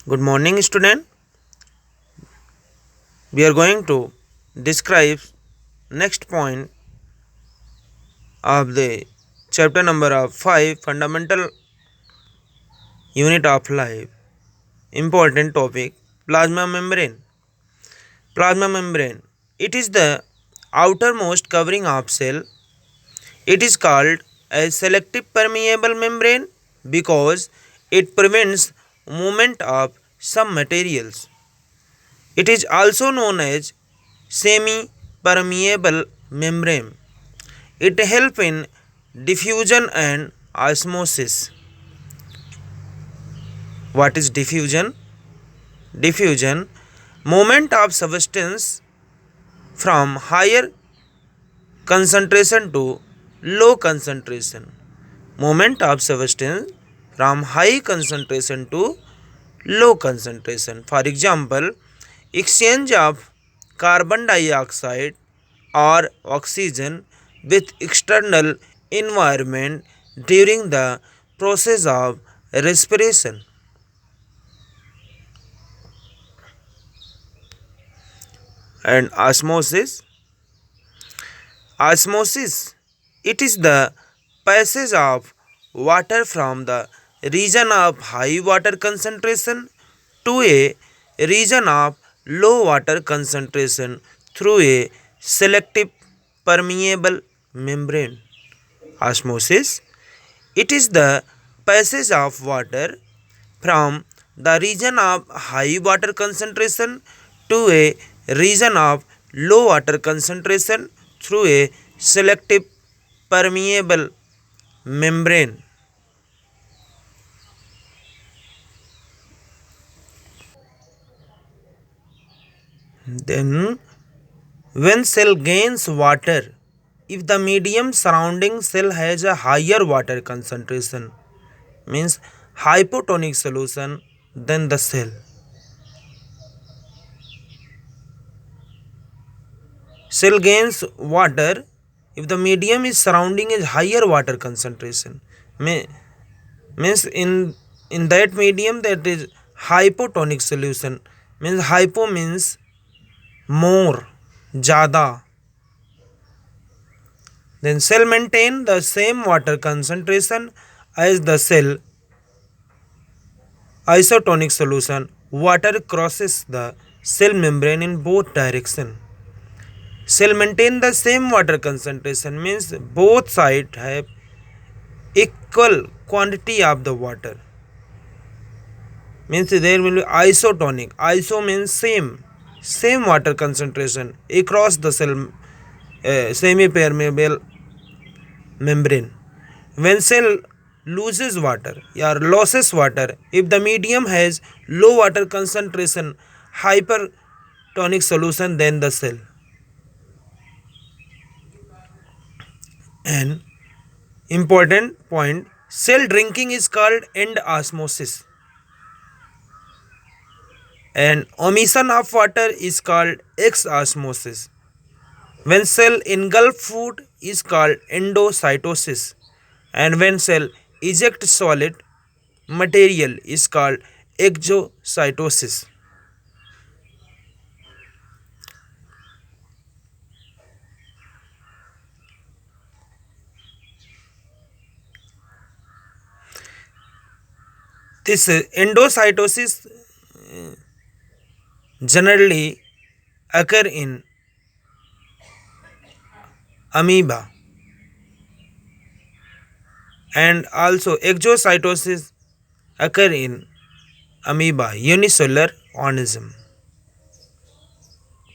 Good morning, student. We are going to describe next point of the chapter number of 5 fundamental unit of life. Important topic plasma membrane. Plasma membrane. It is the outermost covering of cell. It is called a selective permeable membrane because it prevents movement of some materials. It is also known as semi-permeable membrane. It helps in diffusion and osmosis. What is diffusion? Diffusion, movement of substance from higher concentration to low concentration. Movement of substance from high concentration to low concentration. For example, exchange of carbon dioxide or oxygen with external environment during the process of respiration. And osmosis. Osmosis, it is the passage of water from the region of high water concentration to a region of low water concentration through a selective permeable membrane. Osmosis, it is the passage of water from the region of high water concentration to a region of low water concentration through a selective permeable membrane. Then, when cell gains water, if the medium surrounding cell has a higher water concentration, means hypotonic solution, than the cell. Cell gains water if the medium is surrounding is higher water concentration. Means in that medium that is hypotonic solution. Means hypo means more, jada. Then cell maintain the same water concentration as the cell isotonic solution. Water crosses the cell membrane in both directions. Cell maintain the same water concentration means both sides have equal quantity of the water. Means there will be isotonic. Iso means same water concentration across the cell semi-permeable membrane. When cell loses water or losses water, if the medium has low water concentration, hypertonic solution than the cell. And important point, cell drinking is called end osmosis and omission of water is called exosmosis. When cell engulf food is called endocytosis and when cell eject solid material is called exocytosis. This endocytosis generally occur in amoeba and also exocytosis occur in amoeba unicellular organism.